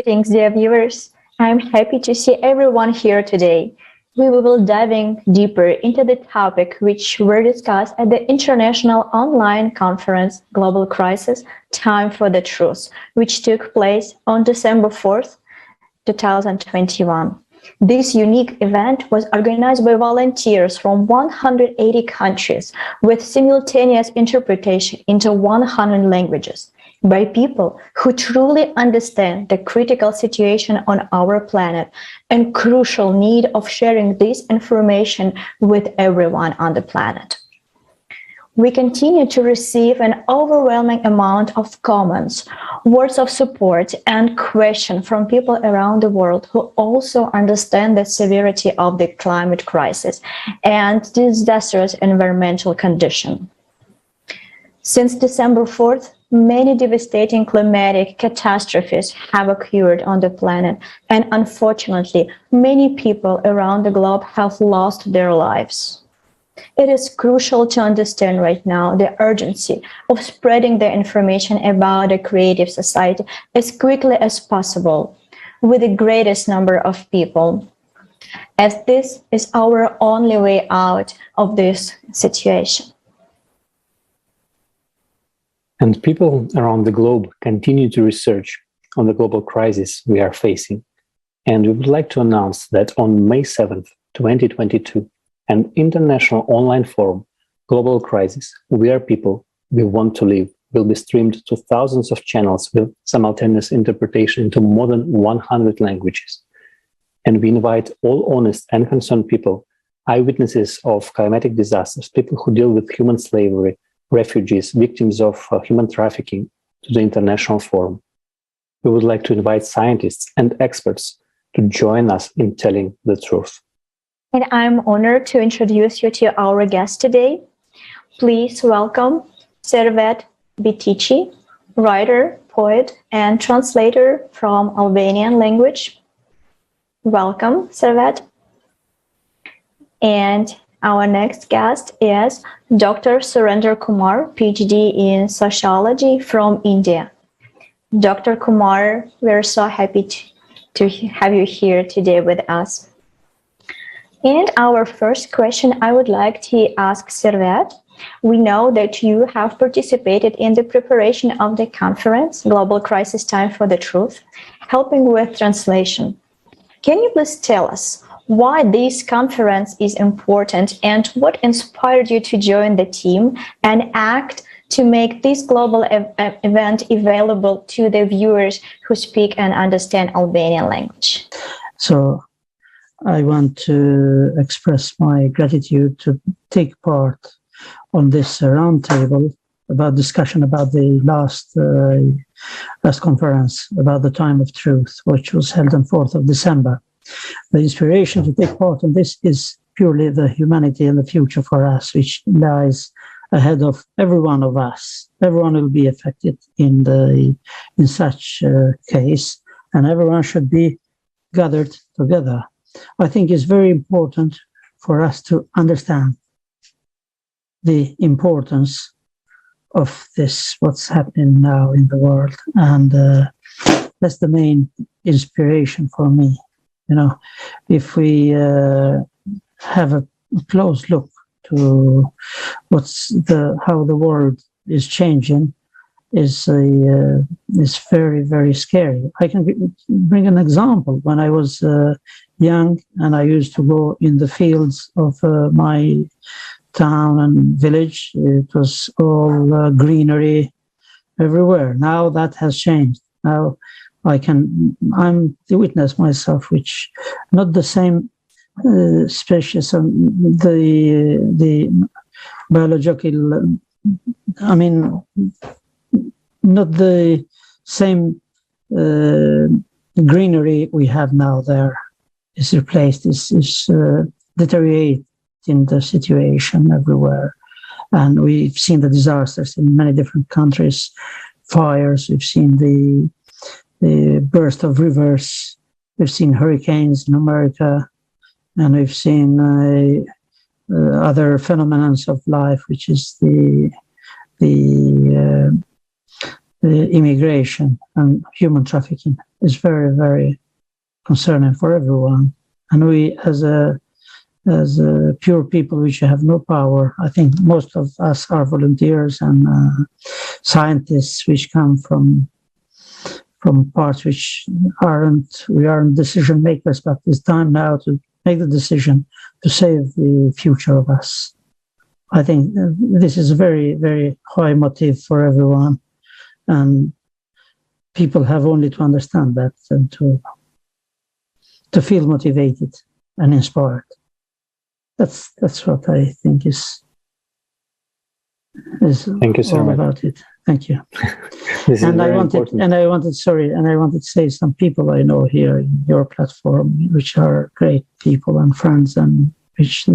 Greetings, dear viewers. I'm happy to see everyone here today. We will be diving deeper into the topic which were discussed at the International Online Conference Global Crisis Time for the Truth, which took place on December 4th, 2021. This unique event was organized by volunteers from 180 countries with simultaneous interpretation into 100 languages, by people who truly understand the critical situation on our planet and crucial need of sharing this information with everyone on the planet. We continue to receive an overwhelming amount of comments, words of support, and questions from people around the world who also understand the severity of the climate crisis and disastrous environmental condition. Since December 4th, many devastating climatic catastrophes have occurred on the planet, and unfortunately, many people around the globe have lost their lives. It is crucial to understand right now the urgency of spreading the information about a creative society as quickly as possible with the greatest number of people, as this is our only way out of this situation. And people around the globe continue to research on the global crisis we are facing. And we would like to announce that on May 7th, 2022, an international online forum, Global Crisis, We Are People, We Want to Live, will be streamed to thousands of channels with simultaneous interpretation into more than 100 languages. And we invite all honest and concerned people, eyewitnesses of climatic disasters, people who deal with human slavery, refugees, victims of human trafficking, to the international forum. We would like to invite scientists and experts to join us in telling the truth. And I'm honored to introduce you to our guest today. Please welcome Servet Bitici, writer, poet, and translator from Albanian language. Welcome, Servet. And our next guest is Dr. Surinder Kumar, PhD in Sociology from India. Dr. Kumar, we're so happy to have you here today with us. And our first question I would like to ask Servet. We know that you have participated in the preparation of the conference, Global Crisis Time for the Truth, helping with translation. Can you please tell us why this conference is important and what inspired you to join the team and act to make this global event available to the viewers who speak and understand Albanian language? So I want to express my gratitude to take part on this roundtable about discussion about the last conference about the time of truth, which was held on 4th of December. The inspiration to take part in this is purely the humanity and the future for us, which lies ahead of every one of us. Everyone will be affected in such a case, and everyone should be gathered together. I think it's very important for us to understand the importance of this, what's happening now in the world. And that's the main inspiration for me. You know, if we have a close look to how the world is changing, is very, very scary. I can bring an example. When I was young and I used to go in the fields of my town and village, it was all greenery everywhere. Now that has changed. Now I'm the witness myself, which not the same species, the biological, I mean, not the same greenery we have now there is replaced, is deteriorating the situation everywhere. And we've seen the disasters in many different countries, fires, we've seen the burst of rivers, we've seen hurricanes in America, and we've seen other phenomena of life, which is the immigration and human trafficking is very, very concerning for everyone. And we, as pure people which have no power, I think most of us are volunteers and scientists which come from parts which we aren't decision makers, but it's time now to make the decision to save the future of us. I think this is a very, very high motive for everyone, and people have only to understand that and to feel motivated and inspired. That's what I think is Thank you so all much about it. Thank you. And I wanted to say some people I know here in your platform, which are great people and friends, and which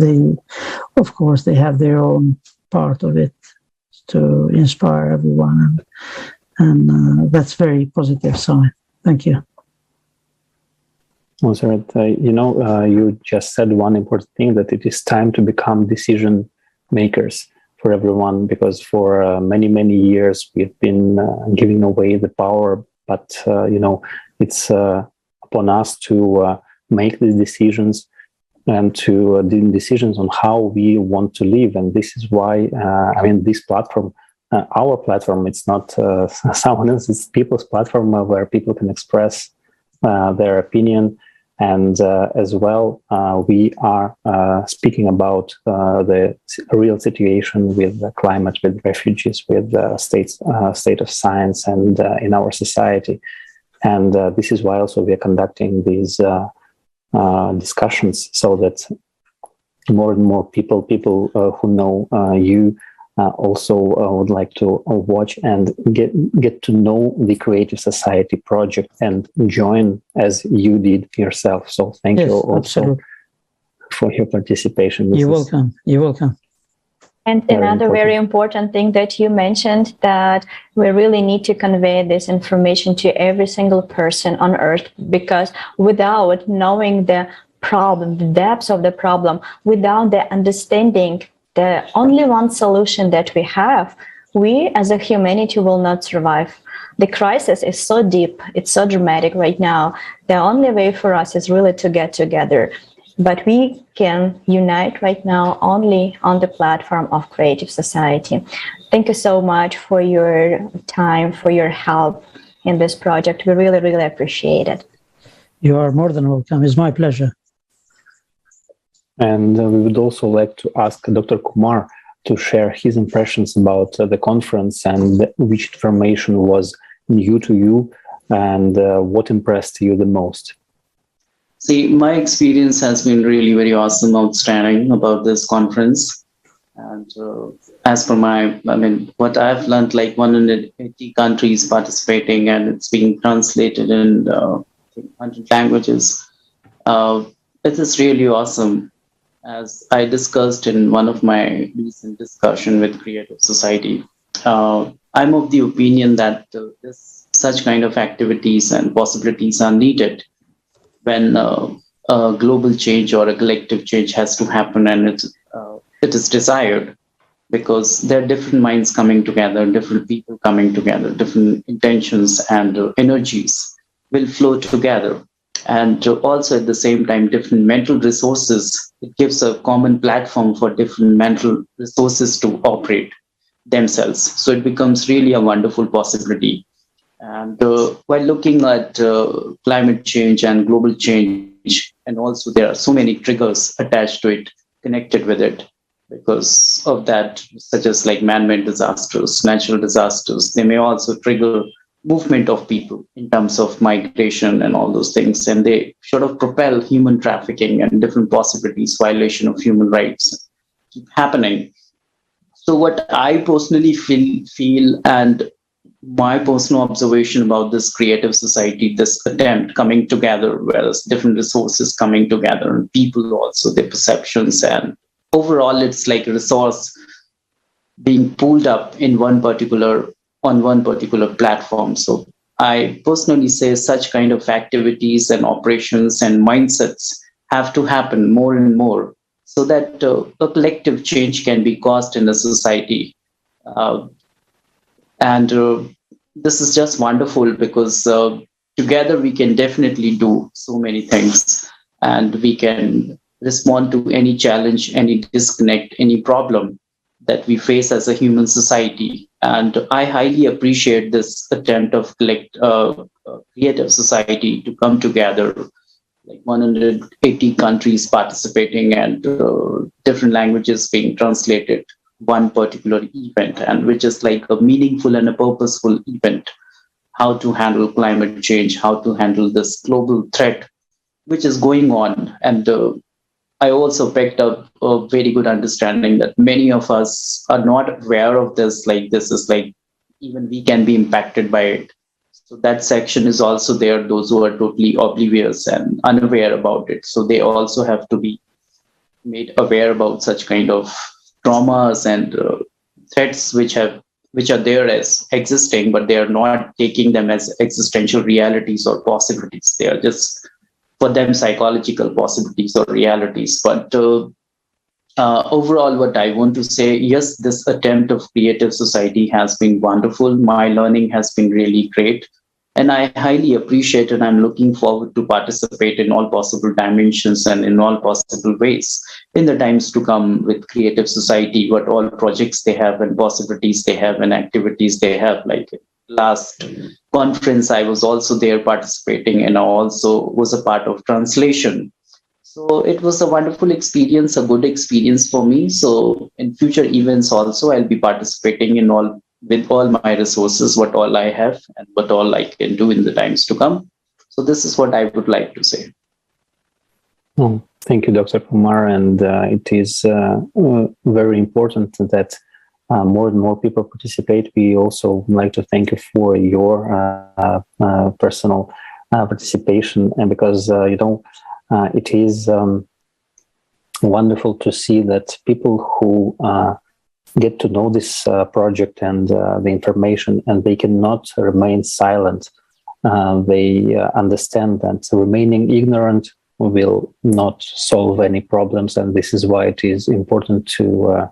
of course, they have their own part of it to inspire everyone, and that's very positive sign. Thank you. Also, you just said one important thing, that it is time to become decision makers for everyone, because for many, many years we've been giving away the power, but it's upon us to make these decisions and to do decisions on how we want to live. And this is why this platform, our platform, it's not someone else's, it's people's platform where people can express their opinion. And as well, we are speaking about the real situation with the climate, with refugees, with the state of science, and in our society. And this is why also we are conducting these discussions, so that more and more people who know you also would like to watch and get to know the Creative Society project and join as you did yourself. So thank you also absolutely. For your participation. You're welcome. And another very important thing that you mentioned, that we really need to convey this information to every single person on Earth, because without knowing the problem, the depths of the problem, without the understanding the only one solution that we have, we as a humanity will not survive. The crisis is so deep, it's so dramatic right now. The only way for us is really to get together. But we can unite right now only on the platform of Creative Society. Thank you so much for your time, for your help in this project. We really, really appreciate it. You are more than welcome. It's my pleasure. And we would also like to ask Dr. Kumar to share his impressions about the conference, and which information was new to you, and what impressed you the most. See, my experience has been really very awesome, outstanding about this conference. And as per what I've learned, like 180 countries participating, and it's being translated in 100 languages. It is really awesome. As I discussed in one of my recent discussion with Creative Society, I'm of the opinion that such kind of activities and possibilities are needed when a global change or a collective change has to happen, and it is desired, because there are different minds coming together, different people coming together, different intentions and energies will flow together. And also at the same time, different mental resources, it gives a common platform for different mental resources to operate themselves. So it becomes really a wonderful possibility. And while looking at climate change and global change, and also there are so many triggers attached to it, connected with it, because of that, such as like man-made disasters, natural disasters, they may also trigger movement of people in terms of migration and all those things, and they sort of propel human trafficking and different possibilities, violation of human rights keep happening. So what I personally feel and my personal observation about this Creative Society, this attempt coming together, whereas different resources coming together, and people also, their perceptions, and overall it's like a resource being pulled up on one particular platform. So I personally say such kind of activities and operations and mindsets have to happen more and more, so that a collective change can be caused in a society. And this is just wonderful because together we can definitely do so many things, and we can respond to any challenge, any disconnect, any problem that we face as a human society. And I highly appreciate this attempt of creative society to come together, like 180 countries participating and different languages being translated one particular event, and which is like a meaningful and a purposeful event. How to handle climate change, how to handle this global threat which is going on. And I also picked up a very good understanding that many of us are not aware of this. Like this is like even we can be impacted by it. So that section is also there, those who are totally oblivious and unaware about it. So they also have to be made aware about such kind of traumas and threats which are there as existing, but they are not taking them as existential realities or possibilities. They are just for them psychological possibilities or realities. But overall, what I want to say, yes, this attempt of creative society has been wonderful. My learning has been really great. And I highly appreciate and I'm looking forward to participate in all possible dimensions and in all possible ways in the times to come with creative society, what all projects they have and possibilities they have and activities they have. Like last conference, I was also there participating, and I also was a part of translation. So it was a wonderful experience, a good experience for me. So in future events also, I'll be participating in all with all my resources, what all I have and what all I can do in the times to come. So this is what I would like to say. Well, thank you, Dr. Kumar. And it is very important that more and more people participate. We also would like to thank you for your personal participation, and because it is wonderful to see that people who get to know this project and the information, and they cannot remain silent. They understand that remaining ignorant will not solve any problems, and this is why it is important to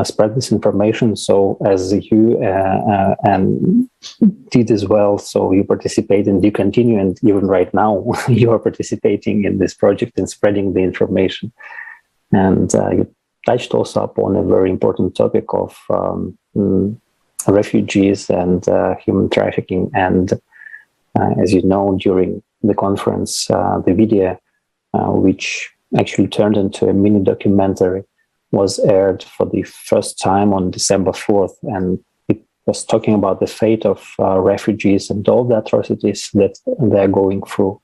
spread this information. So as you and did as well, so you participate and you continue, and even right now you are participating in this project and spreading the information. And you touched also upon a very important topic of refugees and human trafficking. And as you know, during the conference, the video, which actually turned into a mini documentary, was aired for the first time on December 4th. And it was talking about the fate of refugees and all the atrocities that they're going through.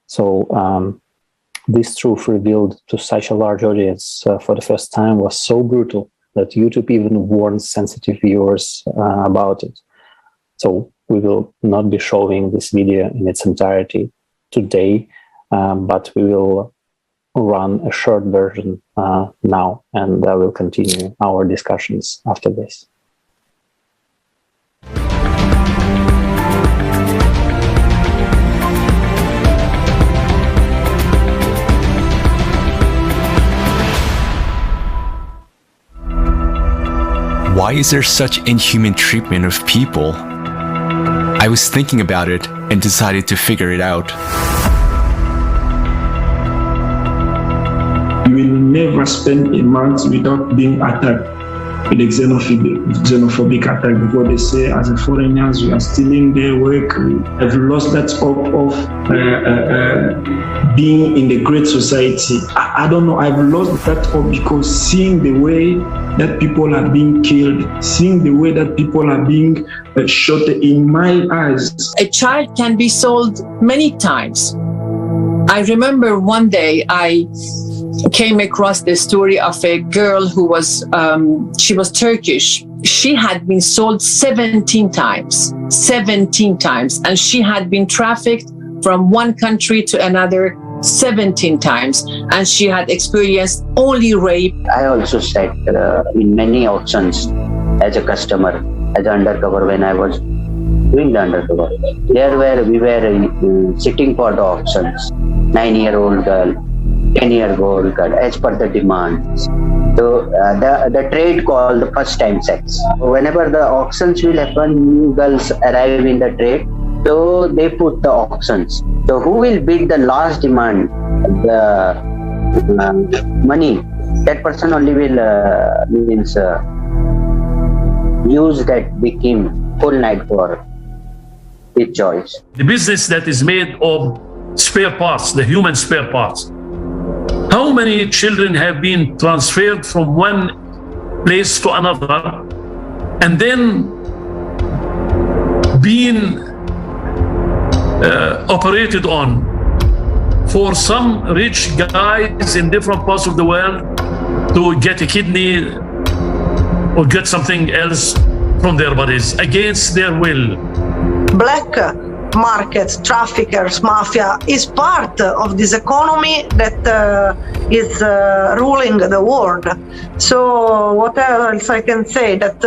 So this truth revealed to such a large audience for the first time was so brutal that YouTube even warned sensitive viewers about it. So we will not be showing this video in its entirety today, but we will run a short version now, and we'll continue our discussions after this. Why is there such inhuman treatment of people? I was thinking about it and decided to figure it out. You will never spend a month without being attacked with a xenophobic attack, because they say as a foreigners we are stealing their work. I've lost that hope of being in the great society. I don't know, I've lost that hope, because seeing the way that people are being killed, seeing the way that people are being shot in my eyes. A child can be sold many times. I remember one day I came across the story of a girl who was, she was Turkish. She had been sold 17 times, and she had been trafficked from one country to another 17 times, and she had experienced only rape. I also sat in many auctions as a customer, as an undercover when I was doing the undercover. We were sitting for the auctions, 9-year-old girl, 10-year-old girl, as per the demands. So the trade called the first time sex. Whenever the auctions will happen, new girls arrive in the trade. So they put the auctions. So who will bid the last demand, the money? That person only will use that became full night for his choice. The business that is made of spare parts, the human spare parts. How many children have been transferred from one place to another and then being operated on for some rich guys in different parts of the world to get a kidney or get something else from their bodies against their will? Black markets, traffickers, mafia is part of this economy that is ruling the world. So what else I can say? That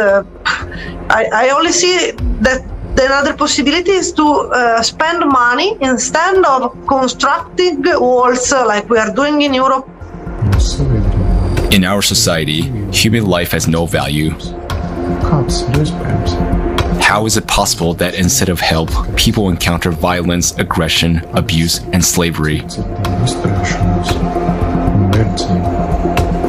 I only see that another possibility is to spend money instead of constructing walls like we are doing in Europe. In our society, human life has no value. How is it possible that instead of help, people encounter violence, aggression, abuse, and slavery?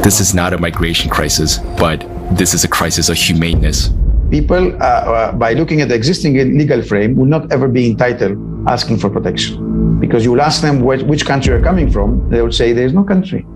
This is not a migration crisis, but this is a crisis of humaneness. People, by looking at the existing legal frame, will not ever be entitled asking for protection. Because you will ask them which country you're coming from, they will say there is no country.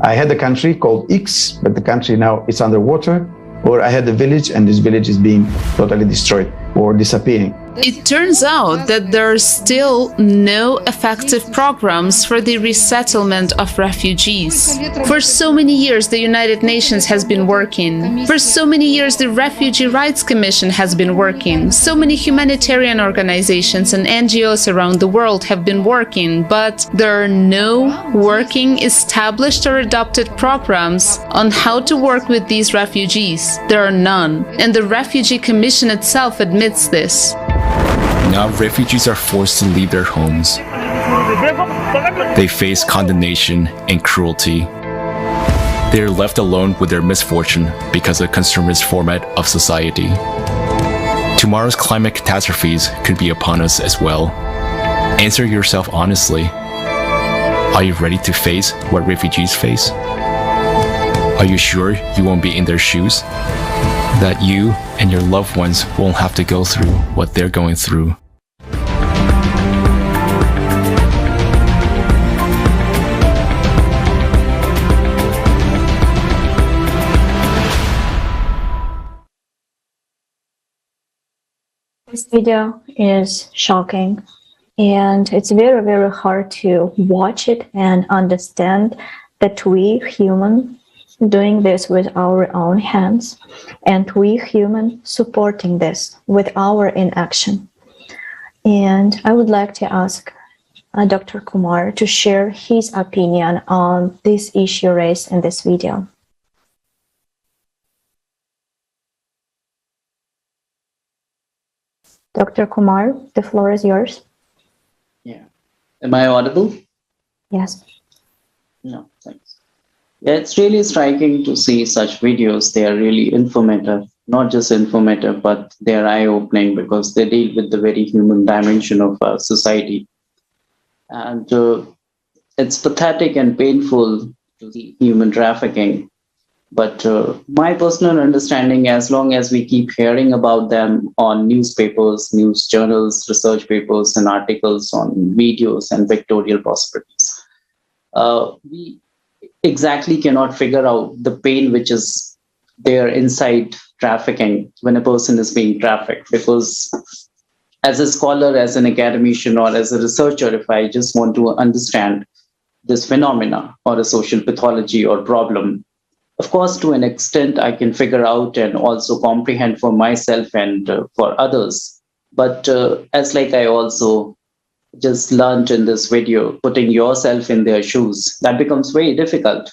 I had a country called X, but the country now is underwater. Or I had a village and this village is being totally destroyed or disappearing. It turns out that there are still no effective programs for the resettlement of refugees. For so many years, the United Nations has been working. For so many years, the Refugee Rights Commission has been working. So many humanitarian organizations and NGOs around the world have been working, but there are no working, established or adopted programs on how to work with these refugees. There are none. And the Refugee Commission itself admits this. Now refugees are forced to leave their homes. They face condemnation and cruelty. They are left alone with their misfortune because of the consumerist format of society. Tomorrow's climate catastrophes could be upon us as well. Answer yourself honestly. Are you ready to face what refugees face? Are you sure you won't be in their shoes? That you and your loved ones won't have to go through what they're going through. This video is shocking, and it's very, very hard to watch it and understand that we human doing this with our own hands, and we human supporting this with our inaction. And I would like to ask Dr. Kumar to share his opinion on this issue raised in this video. Dr. Kumar, the floor is yours. Yeah. Am I audible? Yes. No, thanks. Yeah, it's really striking to see such videos. They are really informative, not just informative, but they are eye-opening because they deal with the very human dimension of our society. And it's pathetic and painful to see human trafficking. But my personal understanding, as long as we keep hearing about them on newspapers, news journals, research papers, and articles on videos and pictorial possibilities, we exactly cannot figure out the pain which is there inside trafficking when a person is being trafficked. Because as a scholar, as an academician, or as a researcher, if I just want to understand this phenomena or a social pathology or problem, of course, to an extent, I can figure out and also comprehend for myself and for others. But as like I also just learned in this video, putting yourself in their shoes, that becomes very difficult.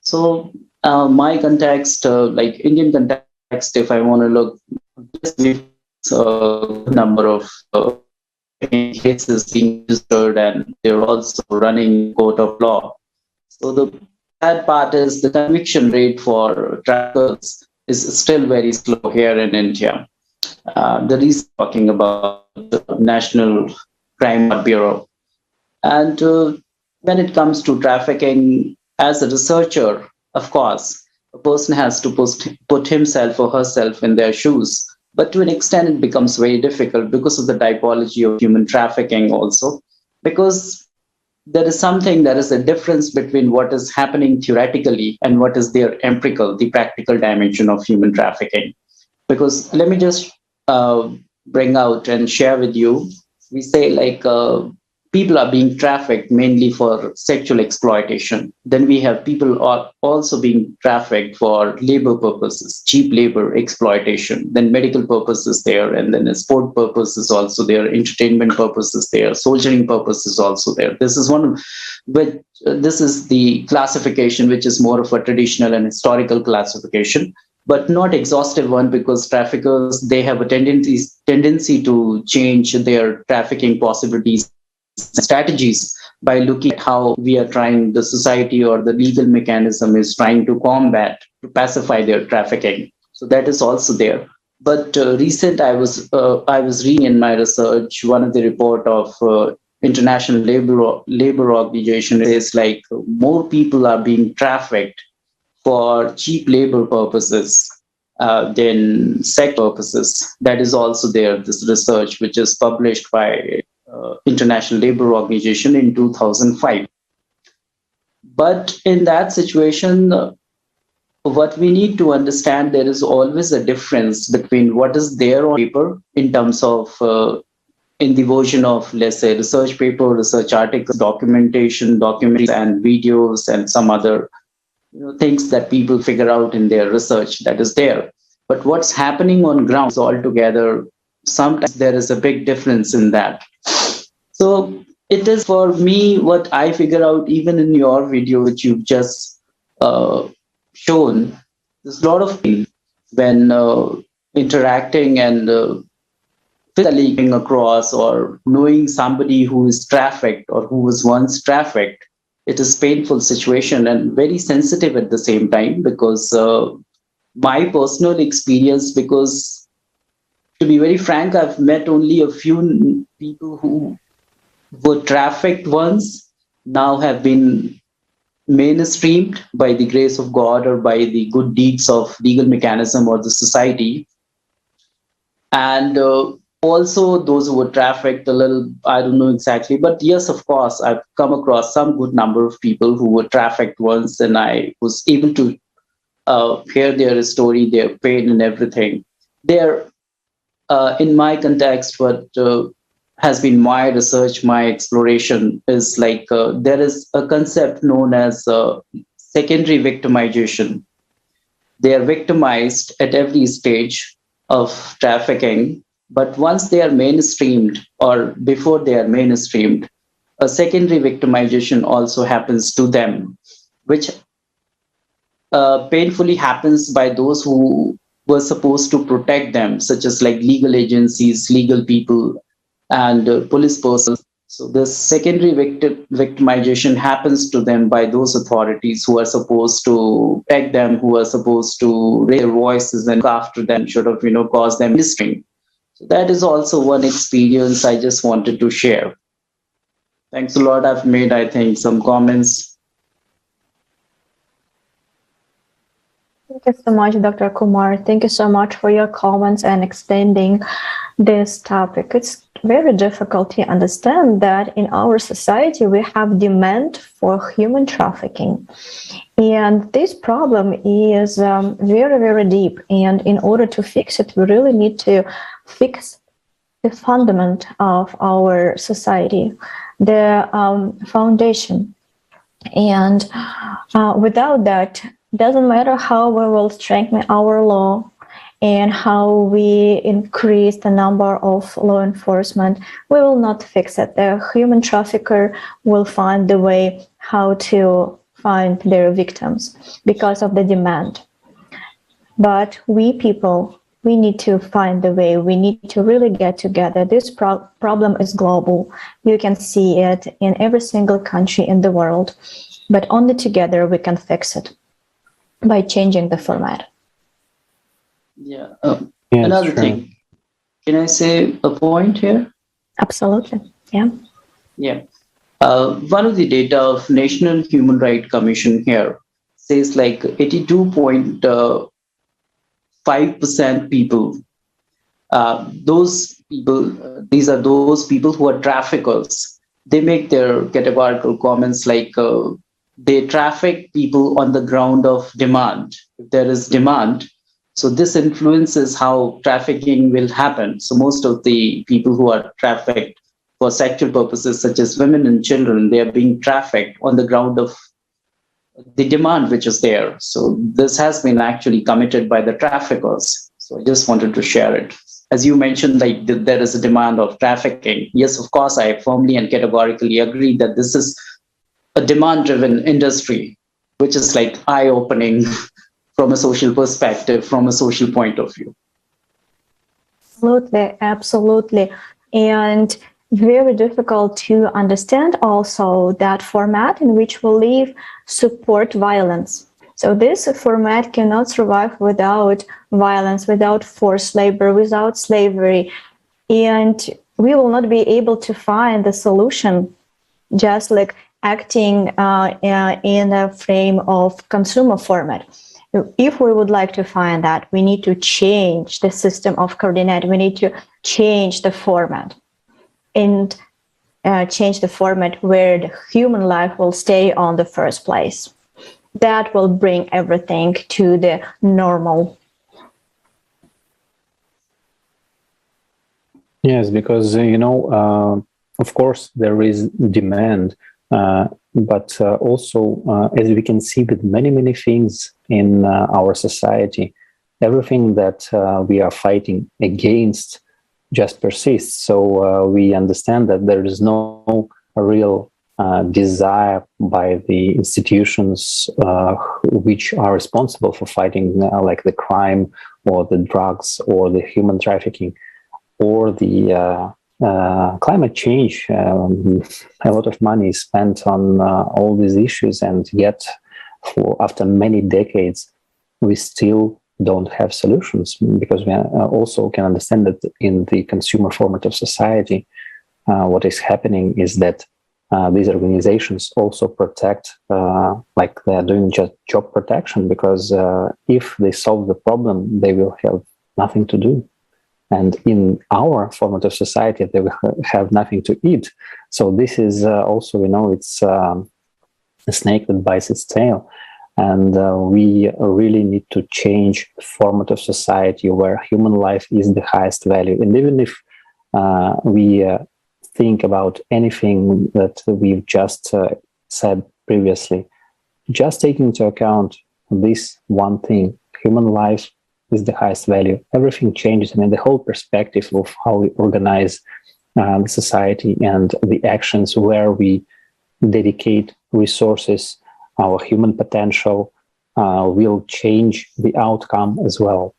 So my context, like Indian context, if I want to look, number of cases being registered, and they're also running court of law. So the That part is the conviction rate for traffickers is still very slow here in India. The reason talking about the National Crime Bureau. And when it comes to trafficking, as a researcher, of course, a person has to put himself or herself in their shoes. But to an extent, it becomes very difficult because of the typology of human trafficking also. Because there is a difference between what is happening theoretically and what is their empirical, the practical dimension of human trafficking. Because let me just bring out and share with you, we say like people are being trafficked mainly for sexual exploitation. Then we have people are also being trafficked for labor purposes, cheap labor exploitation. Then medical purposes there, and then a sport purposes also there, entertainment purposes there, soldiering purposes also there. This is this is the classification which is more of a traditional and historical classification, but not exhaustive one, because traffickers, they have a tendency to change their trafficking possibilities strategies by looking at how we are trying, the society or the legal mechanism is trying to combat, to pacify their trafficking. So that is also there. But I was reading in my research one of the report of International Labor Organization is like more people are being trafficked for cheap labor purposes than sex purposes. That is also there, this research, which is published by International Labor Organization in 2005. But in that situation, what we need to understand, there is always a difference between what is there on paper in terms of in the version of, let's say, research paper, research articles, documentation, documentaries and videos and some other things that people figure out in their research that is there. But what's happening on ground is altogether, sometimes there is a big difference in that. So it is, for me, what I figure out even in your video, which you've just shown, there's a lot of things when interacting and physically coming across or knowing somebody who is trafficked or who was once trafficked. It is painful situation and very sensitive at the same time, because my personal experience, because to be very frank, I've met only a few people who were trafficked once, now have been mainstreamed by the grace of God or by the good deeds of legal mechanism or the society. And also those who were trafficked a little, I don't know exactly, but yes, of course, I've come across some good number of people who were trafficked once, and I was able to hear their story, their pain and everything. There, in my context, what has been my research, my exploration is like there is a concept known as secondary victimization. They are victimized at every stage of trafficking, but once they are mainstreamed or before they are mainstreamed, a secondary victimization also happens to them, which painfully happens by those who were supposed to protect them, such as like legal agencies, legal people, and police persons. So this secondary victimization happens to them by those authorities who are supposed to protect them, who are supposed to raise their voices and look after them, sort of, cause them listening. So that is also one experience I just wanted to share. Thanks a lot. I've made, I think, some comments. Thank you so much, Dr. Kumar. Thank you so much for your comments and extending this topic. It's very difficult to understand that in our society we have demand for human trafficking. And this problem is very, very deep. And in order to fix it, we really need to fix the fundament of our society, the foundation. And without that, doesn't matter how we will strengthen our law and how we increase the number of law enforcement, we will not fix it. The human trafficker will find the way how to find their victims because of the demand. But we people, we need to find the way. We need to really get together. This problem is global. You can see it in every single country in the world. but only together we can fix it by changing the format. Yeah. Another thing. Can I say a point here? Absolutely. Yeah. Yeah. One of the data of National Human Rights Commission here says like 82.5% people. Those people, these are those people who are traffickers. They make their categorical comments like they traffic people on the ground of demand. If there is demand, so this influences how trafficking will happen. So most of the people who are trafficked for sexual purposes, such as women and children, they are being trafficked on the ground of the demand which is there. So this has been actually committed by the traffickers. So I just wanted to share it. As you mentioned, like there is a demand of trafficking. Yes, of course, I firmly and categorically agree that this is a demand-driven industry, which is like eye-opening from a social perspective, from a social point of view. Absolutely, absolutely. And very difficult to understand also that format in which we live support violence. So this format cannot survive without violence, without forced labor, without slavery. And we will not be able to find the solution just like acting in a frame of consumer format. If we would like to find that, we need to change the system of coordinate. We need to change the format and change the format where the human life will stay on the first place. That will bring everything to the normal. Yes, because, of course, there is demand, but also, as we can see with many, many things in our society, everything that we are fighting against just persists. So we understand that there is no real desire by the institutions which are responsible for fighting like the crime or the drugs or the human trafficking or the climate change. A lot of money is spent on all these issues, and yet after many decades we still don't have solutions, because we also can understand that in the consumer format of society what is happening is that these organizations also protect, like they are doing just job protection, because if they solve the problem, they will have nothing to do. And in our format of society, they will have nothing to eat. So this is also, it's a snake that bites its tail. And we really need to change the format of society where human life is the highest value. And even if we think about anything that we've just said previously, just taking into account this one thing, human life is the highest value, everything changes. I mean, the whole perspective of how we organize the society and the actions where we dedicate resources, our human potential will change the outcome as well.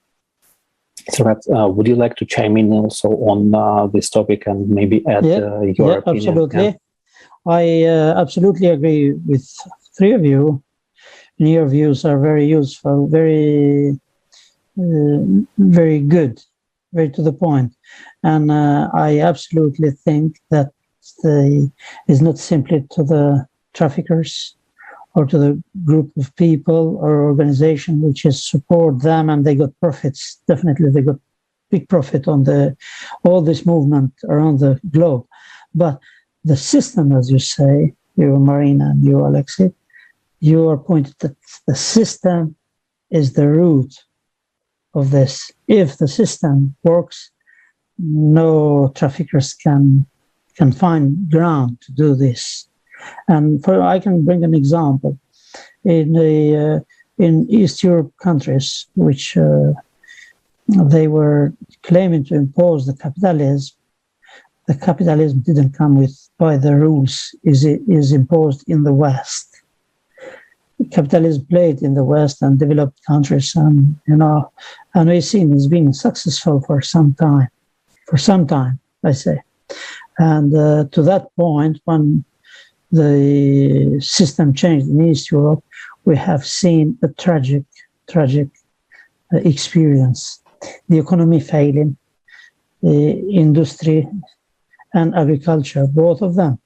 So, would you like to chime in also on this topic and maybe add your opinion? Absolutely. Yeah. I absolutely agree with three of you. And your views are very useful, very good, very to the point. And I absolutely think that it's not simply to the traffickers or to the group of people or organization which is support them and they got profits. Definitely they got big profit on all this movement around the globe. But the system, as you say, you Marina and you Alexei, you are pointed that the system is the root of this. If the system works, no traffickers can find ground to do this. And I can bring an example. In East Europe countries, which they were claiming to impose the capitalism didn't come by the rules is imposed in the West. Capitalism played in the West and developed countries, and we've seen it's been successful for some time, I say. And to that point, when the system changed in East Europe, we have seen a tragic experience. The economy failing, the industry and agriculture, both of them.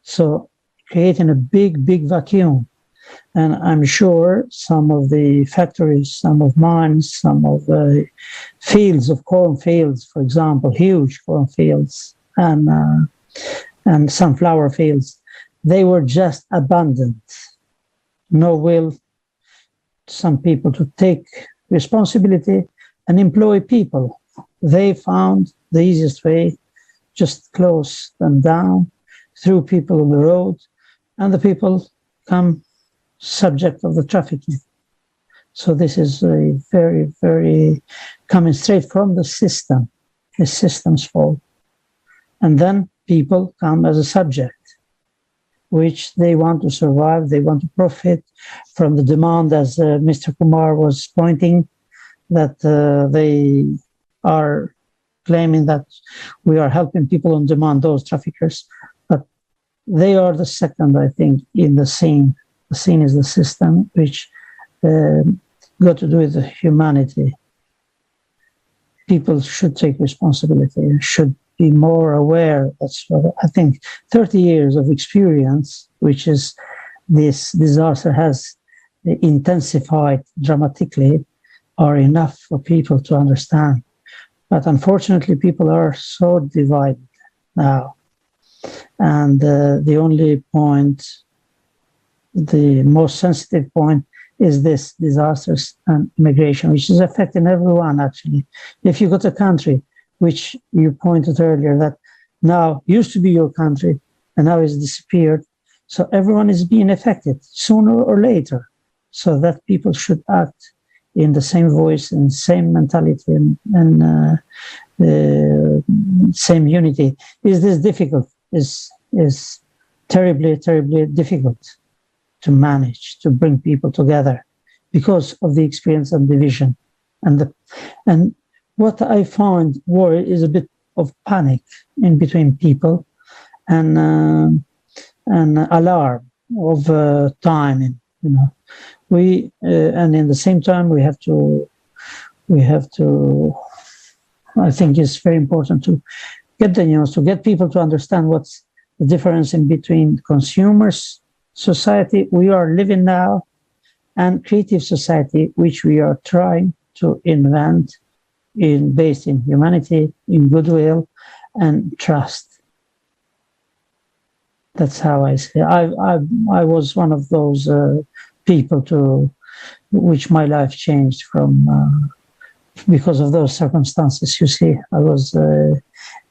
So creating a big vacuum. And I'm sure some of the factories, some of mines, some of the fields of cornfields, for example, huge cornfields and sunflower fields, they were just abandoned. No will, some people to take responsibility and employ people. They found the easiest way, just close them down, threw people on the road, and the people come subject of the trafficking. So this is a very, very coming straight from the system's fault. And then people come as a subject, which they want to survive, they want to profit from the demand, as Mr. Kumar was pointing, that they are claiming that we are helping people on demand, those traffickers, but they are the second, I think, in the scene. The scene is the system, which got to do with the humanity. People should take responsibility and should be more aware. That's what I think 30 years of experience, which is this disaster has intensified dramatically, are enough for people to understand. But unfortunately, people are so divided now. And the only point, the most sensitive point, is this disasters and immigration, which is affecting everyone, actually. If you got a country, which you pointed earlier, that now used to be your country and now has disappeared, so everyone is being affected sooner or later. So that people should act in the same voice and same mentality and same unity. Is this difficult? Is terribly, terribly difficult to manage, to bring people together because of the experience of division. And what I find worry is a bit of panic in between people and alarm of timing, you know. We and in the same time we have to I think it's very important to get the news, to get people to understand what's the difference in between consumers society we are living now and creative society, which we are trying to invent based in humanity, in goodwill and trust. That's how I say. I was one of those people to which my life changed from because of those circumstances. You see,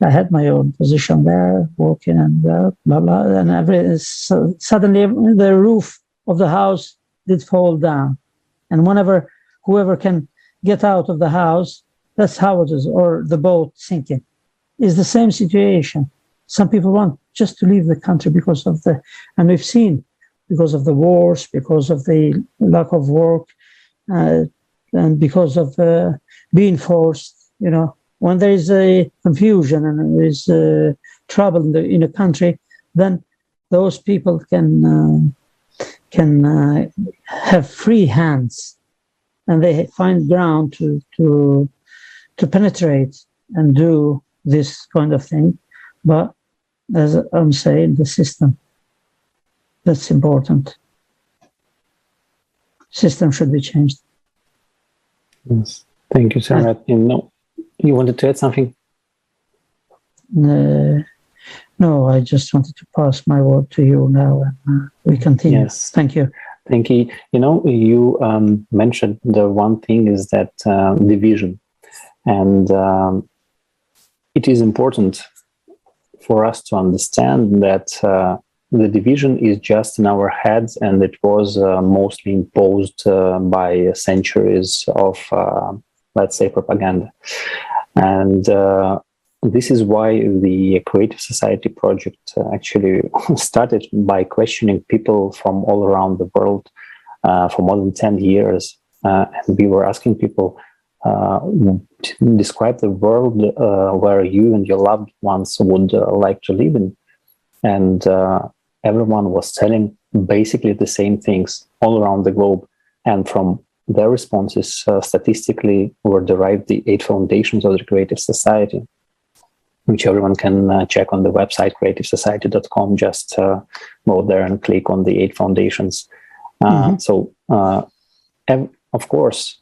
I had my own position there, working and blah blah, and suddenly the roof of the house did fall down, and whoever can get out of the house, that's how it is, or the boat sinking, is the same situation. Some people want just to leave the country because of and we've seen because of the wars, because of the lack of work, and because of being forced, you know. When there is a confusion and there is trouble in a country, then those people can have free hands, and they find ground to penetrate and do this kind of thing. But as I'm saying, the system, that's important. System should be changed. Yes. Thank you, Sarah. You wanted to add something? No, I just wanted to pass my word to you now, and we continue. Yes. Thank you. Thank you. You know, you mentioned the one thing is that division, and it is important for us to understand that the division is just in our heads, and it was mostly imposed by centuries of, let's say, propaganda. And this is why the Creative Society project actually started by questioning people from all around the world for more than 10 years. And we were asking people, describe the world where you and your loved ones would like to live in. And everyone was telling basically the same things all around the globe. And from their responses, statistically, were derived the 8 foundations of the Creative Society, which everyone can check on the website, creativesociety.com. Just go there and click on the 8 foundations. So, of course,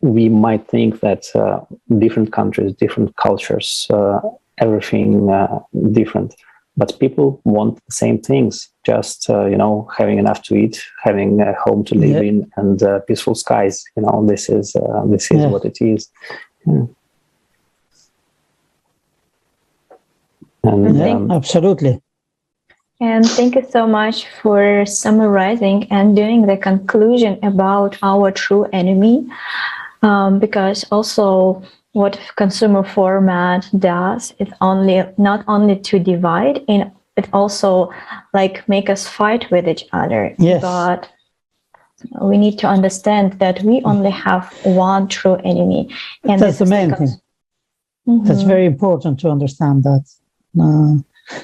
we might think that different countries, different cultures, everything different, but people want the same things, just having enough to eat, having a home to live in, and peaceful skies. This is what it is. And, absolutely. And thank you so much for summarizing and doing the conclusion about our true enemy, because also what consumer format does is not only to divide, and it also make us fight with each other. Yes. But we need to understand that we only have one true enemy, and that's the main thing. That's very important to understand that.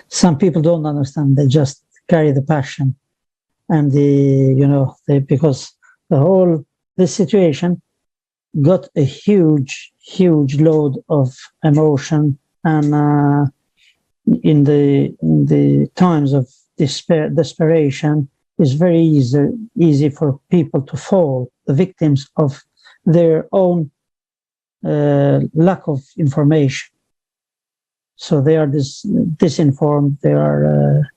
Some people don't understand. They just carry the passion, and because this situation got a huge load of emotion, and in the times of desperation, it's very easy for people to fall, the victims of their own lack of information. So they are disinformed, they are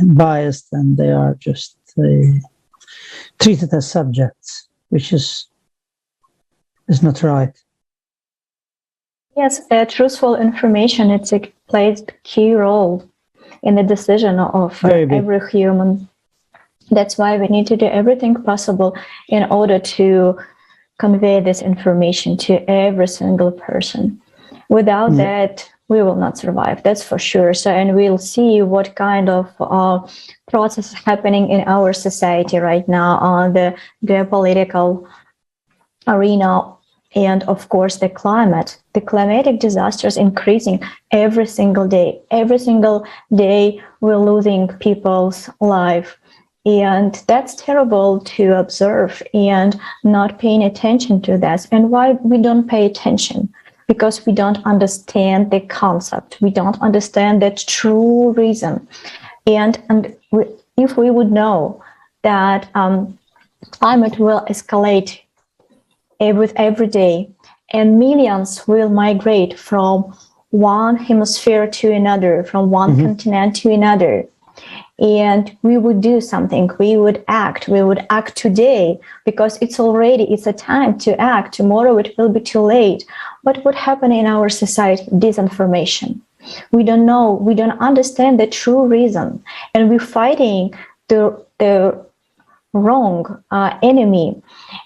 biased, and they are just treated as subjects, which is not right. Yes, truthful information, it plays a key role in the decision of every human. That's why we need to do everything possible in order to convey this information to every single person. Without that, we will not survive, that's for sure. So, and we'll see what kind of process is happening in our society right now on the geopolitical arena, and of course the climate. The climatic disasters increasing every single day. Every single day we're losing people's life. And that's terrible to observe and not paying attention to that. And why we don't pay attention? Because we don't understand the concept. We don't understand the true reason. And if we would know that climate will escalate every day, and millions will migrate from one hemisphere to another, from one continent to another, and we would do something, we would act today, because it's a time to act. Tomorrow it will be too late. But what happened in our society? Disinformation. We don't know, we don't understand the true reason, and we're fighting the wrong enemy,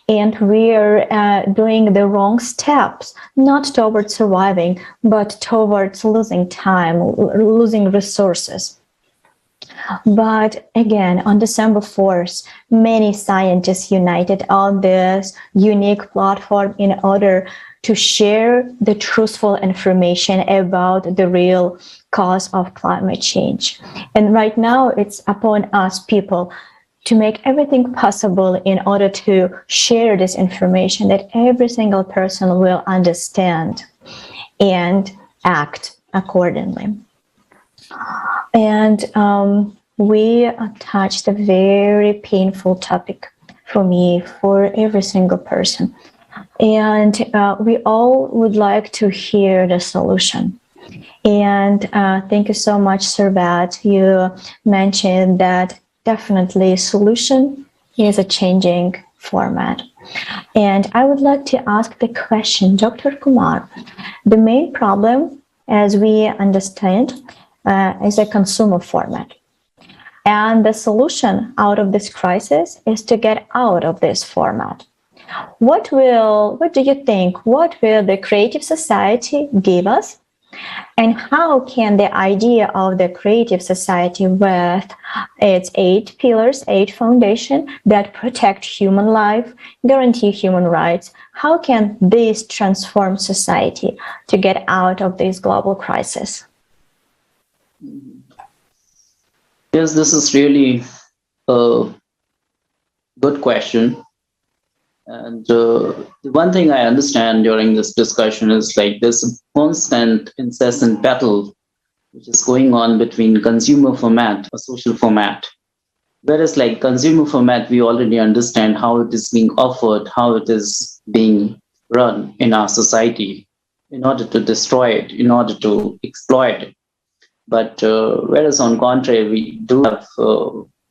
and we're doing the wrong steps, not towards surviving, but towards losing time, losing resources. But again, on December 4th, many scientists united on this unique platform in order to share the truthful information about the real cause of climate change. And right now, it's upon us people to make everything possible in order to share this information that every single person will understand and act accordingly. And we touched a very painful topic for me, for every single person. And we all would like to hear the solution. And thank you so much, Servat. You mentioned that definitely solution is a changing format. And I would like to ask the question, Dr. Kumar, the main problem, as we understand, is a consumer format. And the solution out of this crisis is to get out of this format. What do you think, what will the Creative Society give us? And how can the idea of the Creative Society, with its 8 pillars, 8 foundations that protect human life, guarantee human rights, how can this transform society to get out of this global crisis? Yes, this is really a good question. And the one thing I understand during this discussion is like there's a constant, incessant battle which is going on between consumer format or social format. Whereas like consumer format, we already understand how it is being offered, how it is being run in our society in order to destroy it, in order to exploit it. But whereas on contrary, we do have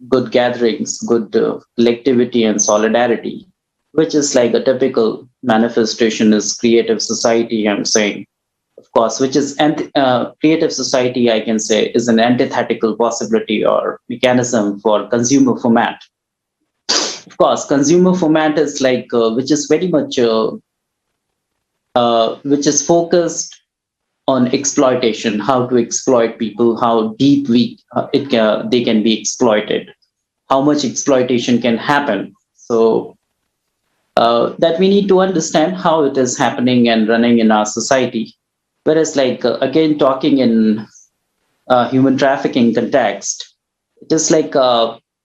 good gatherings, good collectivity and solidarity, which is like a typical manifestation is creative society, I'm saying. Of course, which is creative society, I can say, is an antithetical possibility or mechanism for consumer format. Of course, consumer format is like, which is very much, which is focused on exploitation, how to exploit people, how deep they can be exploited, how much exploitation can happen. So that we need to understand how it is happening and running in our society. Whereas, like again, talking in human trafficking context, it is like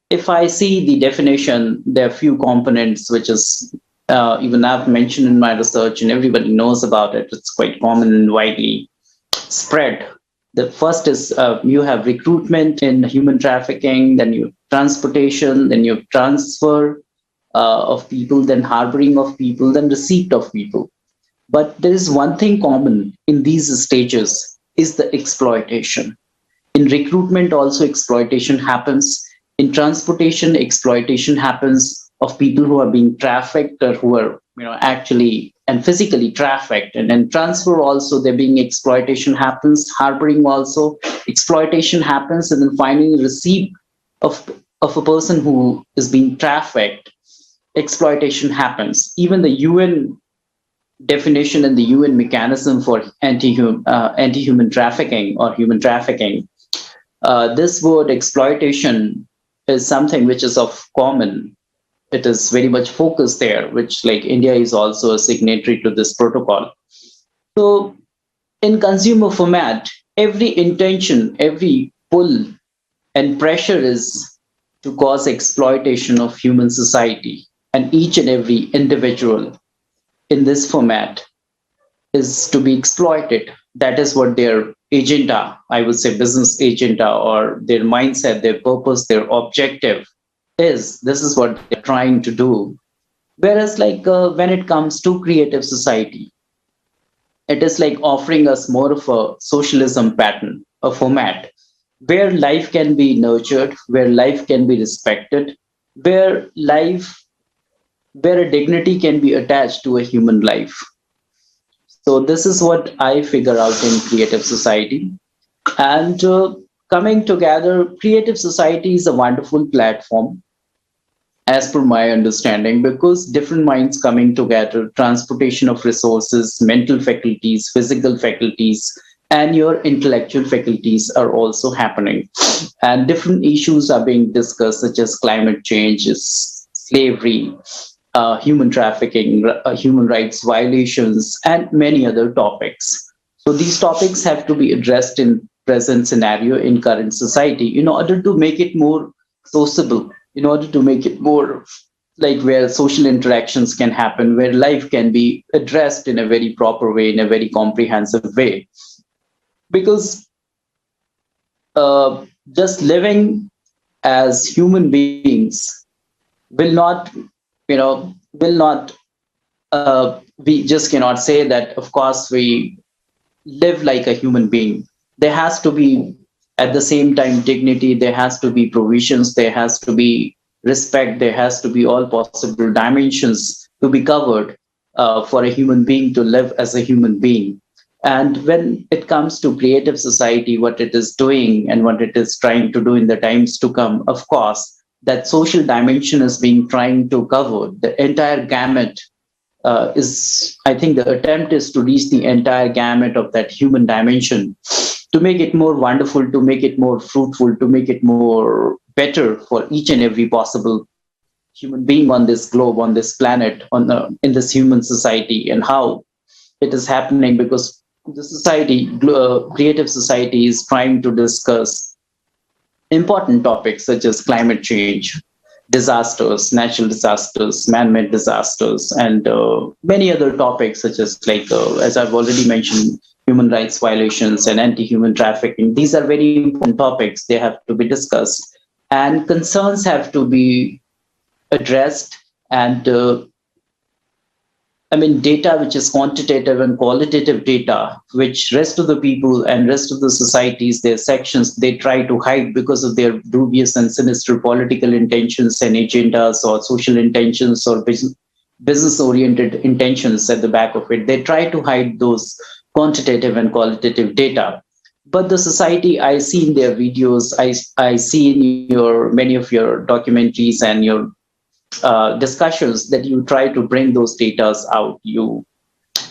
if I see the definition, there are few components which is even I've mentioned in my research, and everybody knows about it. It's quite common and widely spread. The first is you have recruitment in human trafficking, then you have transportation, then you have transfer of people, then harboring of people, then receipt of people. But there is one thing common in these stages is the exploitation. In recruitment also exploitation happens. In transportation, exploitation happens of people who are being trafficked or who are actually and physically trafficked. And then transfer also, there being exploitation happens. Harboring also, exploitation happens. And then finally receipt of a person who is being trafficked, exploitation happens. Even the UN definition and the UN mechanism for anti-human trafficking or human trafficking, this word exploitation is something which is of common. It is very much focused there, which like India is also a signatory to this protocol. So in consumer format, every intention, every pull and pressure is to cause exploitation of human society, and each and every individual in this format is to be exploited. That is what their agenda, I would say business agenda, or their mindset, their purpose, their objective is. This is what they're trying to do. Whereas like when it comes to creative society, it is like offering us more of a socialism pattern, a format where life can be nurtured, where life can be respected, where a dignity can be attached to a human life. So this is what I figure out in creative society. And coming together, creative society is a wonderful platform, as per my understanding, because different minds coming together, transportation of resources, mental faculties, physical faculties, and your intellectual faculties are also happening. And different issues are being discussed, such as climate change, slavery, human trafficking, human rights violations, and many other topics. So these topics have to be addressed in present scenario in current society in order to make it more sociable, in order to make it more like where social interactions can happen, where life can be addressed in a very proper way, in a very comprehensive way. Because just living as human beings will not, we just cannot say that, of course, we live like a human being. There has to be, at the same time, dignity, there has to be provisions, there has to be respect, there has to be all possible dimensions to be covered for a human being to live as a human being. And when it comes to creative society, what it is doing and what it is trying to do in the times to come, of course, that social dimension is being trying to cover the entire gamut. I think the attempt is to reach the entire gamut of that human dimension, to make it more wonderful, to make it more fruitful, to make it more better for each and every possible human being on this globe, on this planet, in this human society, and how it is happening. Because the society, creative society, is trying to discuss important topics such as climate change, disasters, natural disasters, man-made disasters, and many other topics such as as I've already mentioned, human rights violations and anti-human trafficking. These are very important topics. They have to be discussed, and concerns have to be addressed. And data which is quantitative and qualitative data, which rest of the people and rest of the societies, their sections, they try to hide because of their dubious and sinister political intentions and agendas or social intentions or business-oriented intentions at the back of it. They try to hide those quantitative and qualitative data. But the society, I see in their videos, I see in many of your documentaries and your discussions that you try to bring those data out, you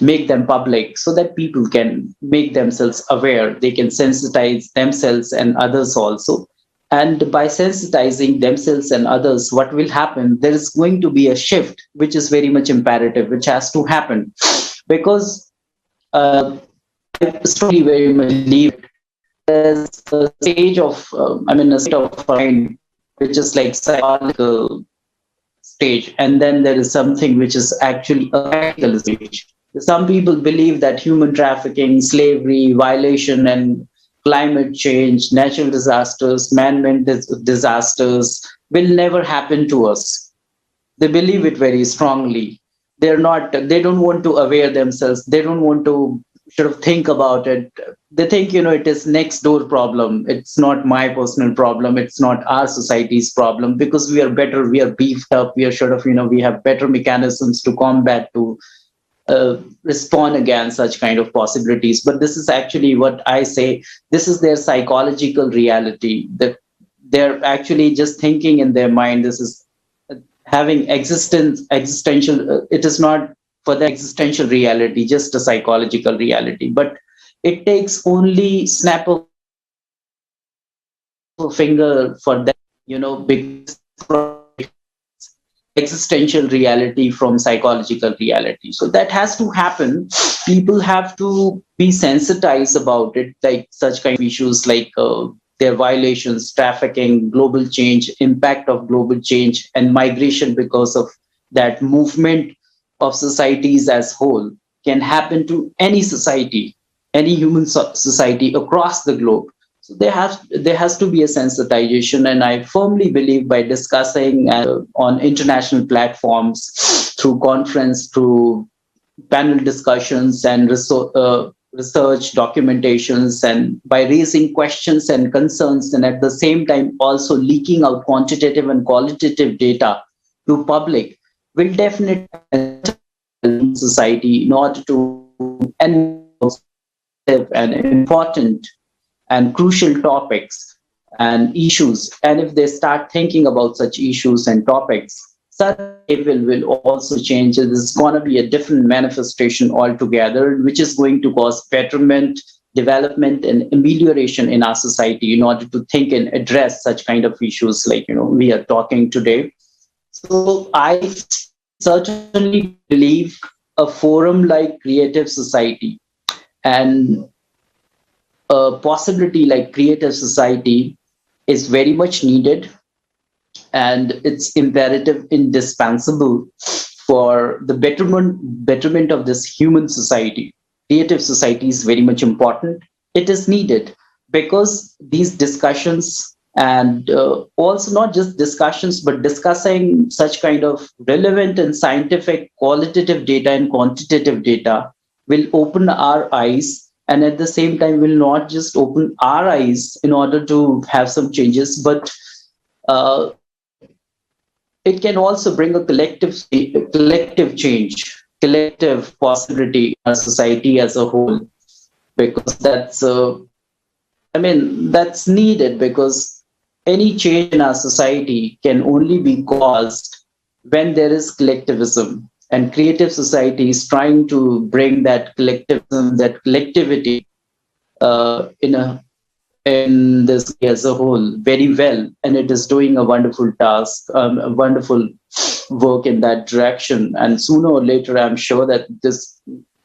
make them public so that people can make themselves aware, they can sensitize themselves and others also. And by sensitizing themselves and others, what will happen? There is going to be a shift, which is very much imperative, which has to happen. Because I strongly very much believe there's a stage of, a state of mind, which is like psychological stage, and then there is something which is actually a practical stage. Some people believe that human trafficking, slavery, violation, and climate change, natural disasters, man-made disasters will never happen to us. They believe it very strongly. They don't want to aware themselves. They don't want to sort of think about it. They think, it is next door problem. It's not my personal problem. It's not our society's problem, because we are better. We are beefed up. We are sort of, we have better mechanisms to combat, to respond against such kind of possibilities. But this is actually what I say. This is their psychological reality, that they're actually just thinking in their mind. This is having existential. It is not for the existential reality, just a psychological reality. But it takes only snap of a finger for that, because existential reality from psychological reality. So that has to happen. People have to be sensitized about it, like such kind of issues like their violations, trafficking, global change, impact of global change, and migration because of that movement of societies as whole can happen to any society, any human society across the globe. So there has to be a sensitization, and I firmly believe by discussing on international platforms, through conference, through panel discussions and research documentations, and by raising questions and concerns, and at the same time also leaking out quantitative and qualitative data to public, will definitely society in order to and important and crucial topics and issues. And if they start thinking about such issues and topics, such will also change. There's going to be a different manifestation altogether, which is going to cause betterment, development, and amelioration in our society in order to think and address such kind of issues like we are talking today. So I certainly believe a forum like Creative Society and a possibility like Creative Society is very much needed, and it's imperative, indispensable for the betterment of this human society. Creative Society is very much important. It is needed because these discussions, and also not just discussions, but discussing such kind of relevant and scientific qualitative data and quantitative data will open our eyes, and at the same time will not just open our eyes in order to have some changes, but it can also bring a collective change, collective possibility in our society as a whole, because that's needed, because any change in our society can only be caused when there is collectivism. And Creative Society is trying to bring that collectivism, that collectivity in this as a whole very well. And it is doing a wonderful task, a wonderful work in that direction. And sooner or later, I'm sure that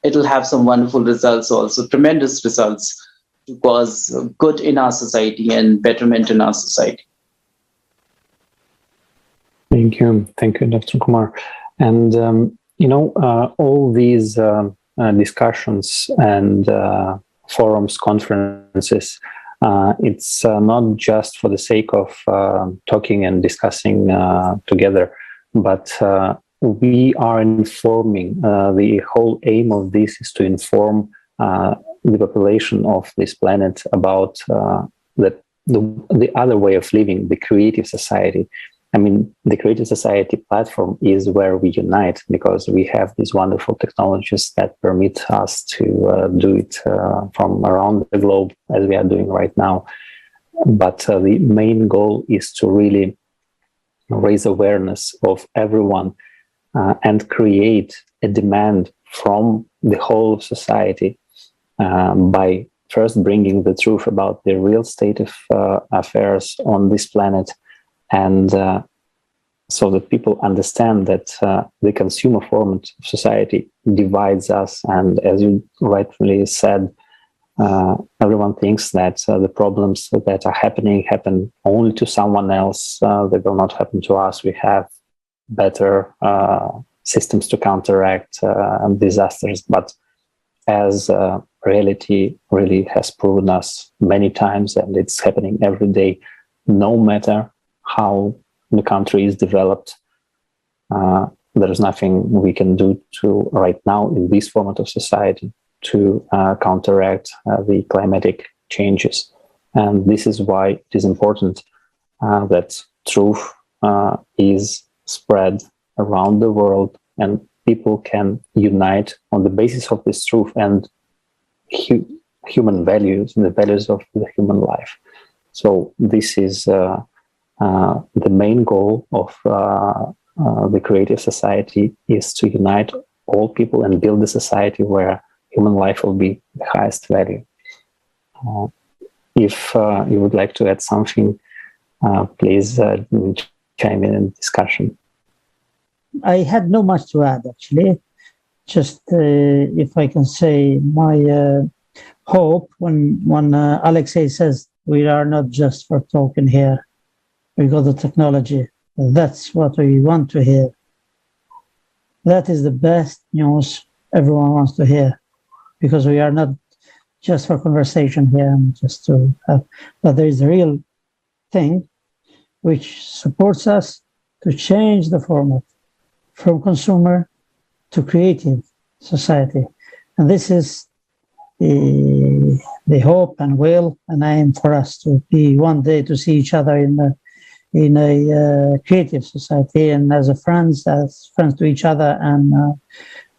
it'll have some wonderful results also, tremendous results to cause good in our society and betterment in our society. Thank you, Dr. Kumar. And all these discussions and forums, conferences, it's not just for the sake of talking and discussing together, but we are informing. The whole aim of this is to inform the population of this planet about the other way of living, the creative society. I mean, the Creative Society platform is where we unite, because we have these wonderful technologies that permit us to do it from around the globe, as we are doing right now. But the main goal is to really raise awareness of everyone and create a demand from the whole of society by first bringing the truth about the real state of affairs on this planet, and so that people understand that the consumer format of society divides us. And as you rightfully said, everyone thinks that the problems that are happening happen only to someone else. They will not happen to us. We have better systems to counteract disasters. But as reality really has proven us many times, and it's happening every day, no matter how the country is developed, there is nothing we can do to right now in this format of society to counteract the climatic changes. And this is why it is important that truth is spread around the world, and people can unite on the basis of this truth and human values, the values of the human life. So this is the main goal of the Creative Society, is to unite all people and build a society where human life will be the highest value. If you would like to add something, please chime in the discussion. I had no much to add, actually. Just if I can say my hope when Alexei says we are not just for talking here, we got the technology. That's what we want to hear. That is the best news everyone wants to hear, because we are not just for conversation here and just to have, but there is a real thing which supports us to change the format from consumer to creative society. And this is the hope and will and aim for us to be one day to see each other in a creative society, and as friends to each other, and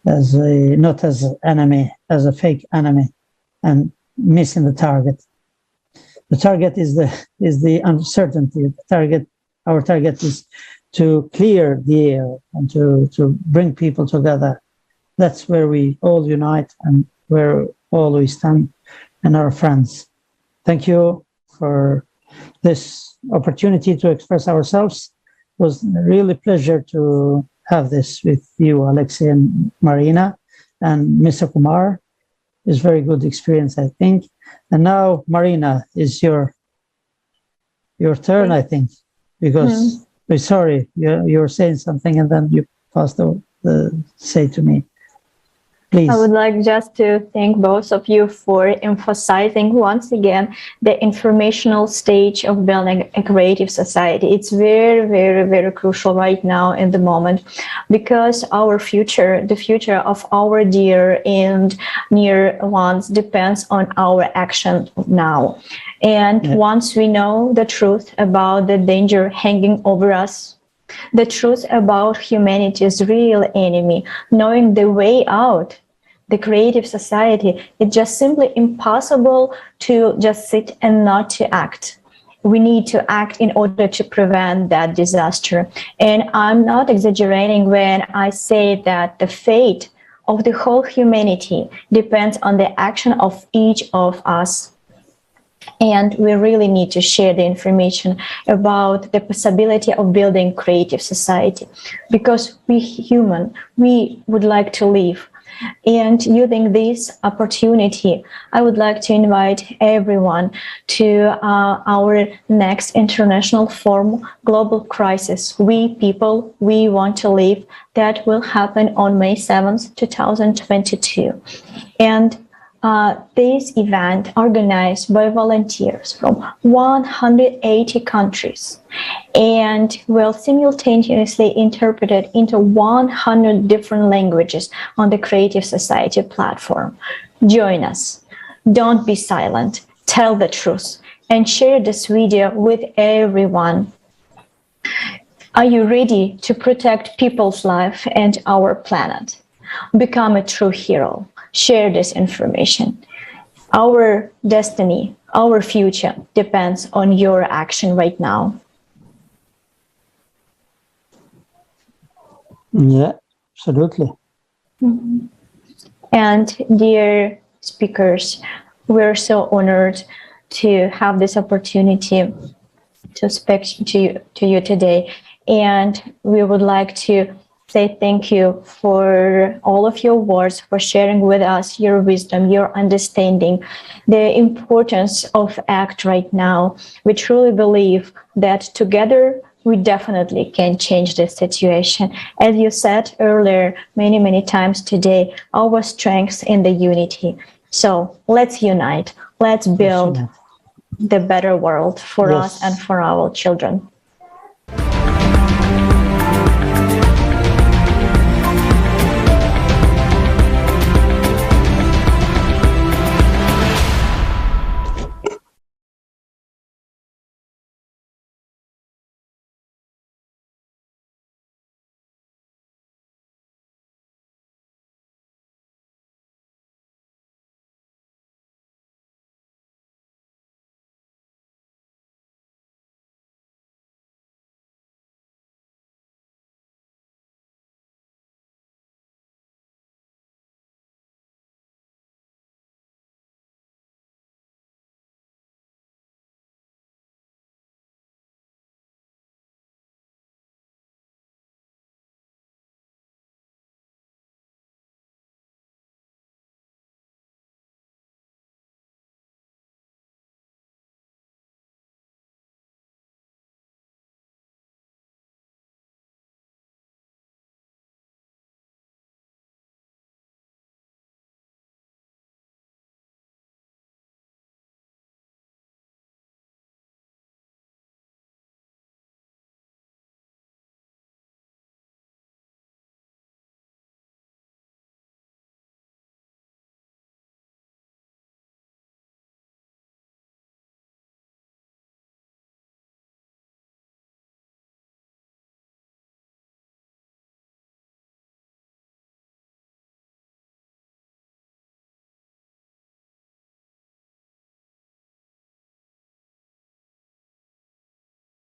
as not as enemy, as a fake enemy, and missing the target. The target is the uncertainty. Our target is to clear the air and to bring people together. That's where we all unite and where all we stand and our friends. Thank you for this opportunity to express ourselves. It was really a pleasure to have this with you, Alexei and Marina, and Mr. Kumar. It's very good experience, I think. And now, Marina, is your turn, I think, because we're sorry, you're saying something and then you passed the say to me. Please. I would like just to thank both of you for emphasizing once again the informational stage of building a creative society. It's very, very, very crucial right now in the moment, because our future, the future of our dear and near ones, depends on our action now. And once we know the truth about the danger hanging over us, the truth about humanity's real enemy, knowing the way out, the creative society, it's just simply impossible to just sit and not to act. We need to act in order to prevent that disaster. And I'm not exaggerating when I say that the fate of the whole humanity depends on the action of each of us. And we really need to share the information about the possibility of building creative society, because we human, we would like to live. And using this opportunity, I would like to invite everyone to our next international forum, Global Crisis, We People, We Want to Live, that will happen on May 7th, 2022. And this event organized by volunteers from 180 countries and will simultaneously interpreted into 100 different languages on the Creative Society platform. Join us. Don't be silent. Tell the truth and share this video with everyone. Are you ready to protect people's life and our planet? Become a true hero. Share this information. Our destiny, our future depends on your action right now. Yeah, absolutely. Mm-hmm. And dear speakers, we're so honored to have this opportunity to speak to you today. And we would like to say thank you for all of your words, for sharing with us your wisdom, your understanding, the importance of ACT right now. We truly believe that together we definitely can change this situation. As you said earlier, many times today, our strength in the unity. So let's unite. Let's build the better world for us and for our children.